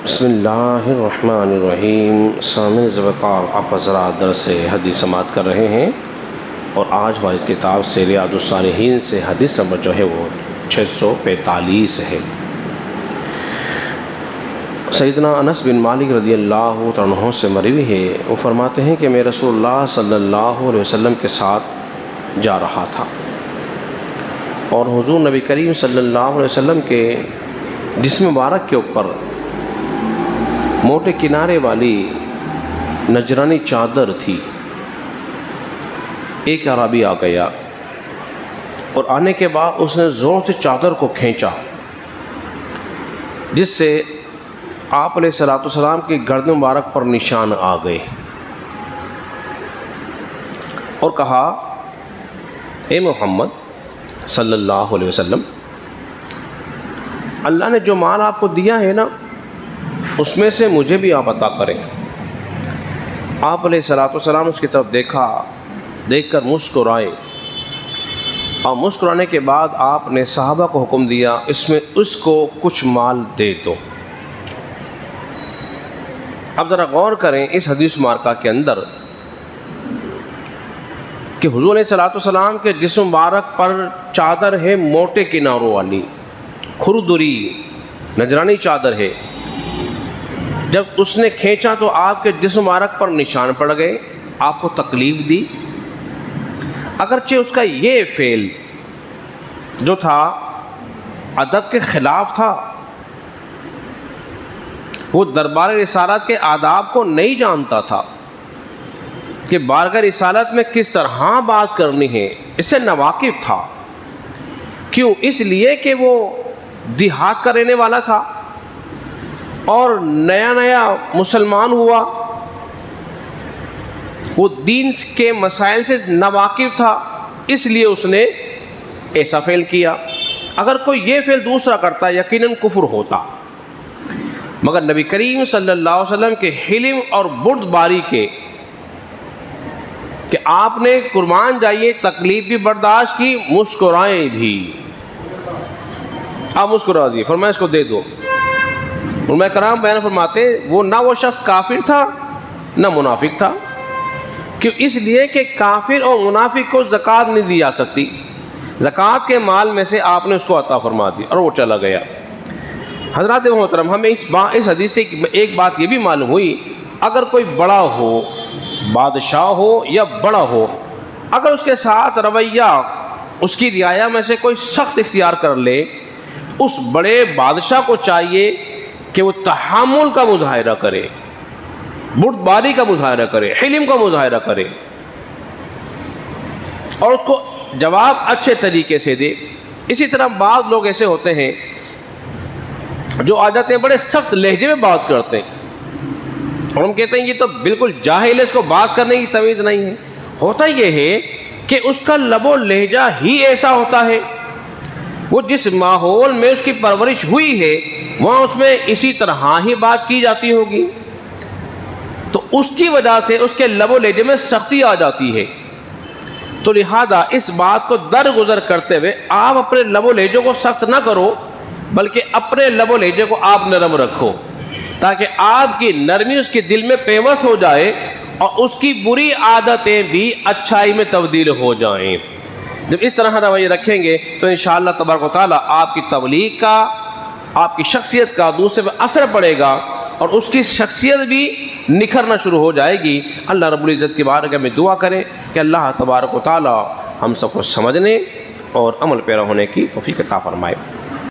بسم اللہ الرحمن الرحیم۔ سامعین ذوالوقار، آپ حضرات درس حدیث سماعت کر رہے ہیں اور آج ہماری کتاب سے ریاض الصالحین سے حدیث نمبر جو ہے وہ 645 ہے۔ سیدنا انس بن مالک رضی اللہ عنہ سے مروی ہے، وہ فرماتے ہیں کہ میں رسول اللہ صلی اللہ علیہ وسلم کے ساتھ جا رہا تھا اور حضور نبی کریم صلی اللہ علیہ وسلم کے جسم مبارک کے اوپر موٹے کنارے والی نجرانی چادر تھی۔ ایک اعرابی آ گیا اور آنے کے بعد اس نے زور سے چادر کو کھینچا، جس سے آپ علیہ الصلوۃ والسلام کی گردن مبارک پر نشان آ گئے اور کہا، اے محمد صلی اللہ علیہ وسلم، اللہ نے جو مال آپ کو دیا ہے نا، اس میں سے مجھے بھی آپ عطا کریں۔ آپ علیہ الصلوۃ والسلام اس کی طرف دیکھ کر مسکرائے اور مسکرانے کے بعد آپ نے صحابہ کو حکم دیا، اس کو کچھ مال دے دو۔ اب ذرا غور کریں اس حدیث مبارکہ کے اندر کہ حضور علیہ الصلوۃ والسلام کے جسم مبارک پر چادر ہے موٹے کناروں والی، کھردری نجرانی چادر ہے۔ جب اس نے کھینچا تو آپ کے جسم مبارک پر نشان پڑ گئے، آپ کو تکلیف دی۔ اگرچہ اس کا یہ فعل جو تھا ادب کے خلاف تھا، وہ دربار رسالت کے آداب کو نہیں جانتا تھا کہ بارگاہ رسالت میں کس طرح بات کرنی ہے، اس سے ناواقف تھا۔ کیوں؟ اس لیے کہ وہ دیہات کا رہنے والا تھا اور نیا مسلمان ہوا، وہ دین کے مسائل سے ناواقف تھا، اس لیے اس نے ایسا فعل کیا۔ اگر کوئی یہ فعل دوسرا کرتا یقیناً کفر ہوتا، مگر نبی کریم صلی اللہ علیہ وسلم کے حلم اور بردباری کے کہ آپ نے قربان جائیے تکلیف بھی برداشت کی، مسکرائیں بھی۔ آپ مسکرا دیے، فرمایا اس کو دے دو۔ علماء کرام بیان فرماتے وہ نہ وہ شخص کافر تھا نہ منافق تھا۔ کیوں؟ اس لیے کہ کافر اور منافق کو زکوٰۃ نہیں دی جا سکتی، زکوٰۃ کے مال میں سے آپ نے اس کو عطا فرما دی اور وہ چلا گیا۔ حضرات محترم، ہمیں اس حدیث سے ایک بات یہ بھی معلوم ہوئی، اگر کوئی بڑا ہو، بادشاہ ہو یا بڑا ہو، اگر اس کے ساتھ رویہ اس کی رعایا میں سے کوئی سخت اختیار کر لے، اس بڑے بادشاہ کو چاہیے کہ وہ تحمل کا مظاہرہ کرے، بردباری کا مظاہرہ کرے، حلم کا مظاہرہ کرے اور اس کو جواب اچھے طریقے سے دے۔ اسی طرح بعض لوگ ایسے ہوتے ہیں جو آ جاتے ہیں، بڑے سخت لہجے میں بات کرتے ہیں اور ہم کہتے ہیں یہ تو بالکل جاہل ہے، اس کو بات کرنے کی تمیز نہیں ہے۔ ہوتا یہ ہے کہ اس کا لب و لہجہ ہی ایسا ہوتا ہے، وہ جس ماحول میں اس کی پرورش ہوئی ہے وہاں اس میں اسی طرح ہی بات کی جاتی ہوگی، تو اس کی وجہ سے اس کے لب و لہجے میں سختی آ جاتی ہے۔ تو لہذا اس بات کو درگزر کرتے ہوئے آپ اپنے لب و لہجے کو سخت نہ کرو، بلکہ اپنے لب و لہجے کو آپ نرم رکھو، تاکہ آپ کی نرمی اس کے دل میں پیوست ہو جائے اور اس کی بری عادتیں بھی اچھائی میں تبدیل ہو جائیں۔ جب اس طرح رویہ رکھیں گے تو انشاءاللہ تبارک و تعالیٰ آپ کی تبلیغ کا، آپ کی شخصیت کا دوسرے پہ اثر پڑے گا اور اس کی شخصیت بھی نکھرنا شروع ہو جائے گی۔ اللہ رب العزت کی بارگاہ میں دعا کریں کہ اللہ تبارک و تعالیٰ ہم سب کو سمجھنے اور عمل پیرا ہونے کی توفیق عطا فرمائے۔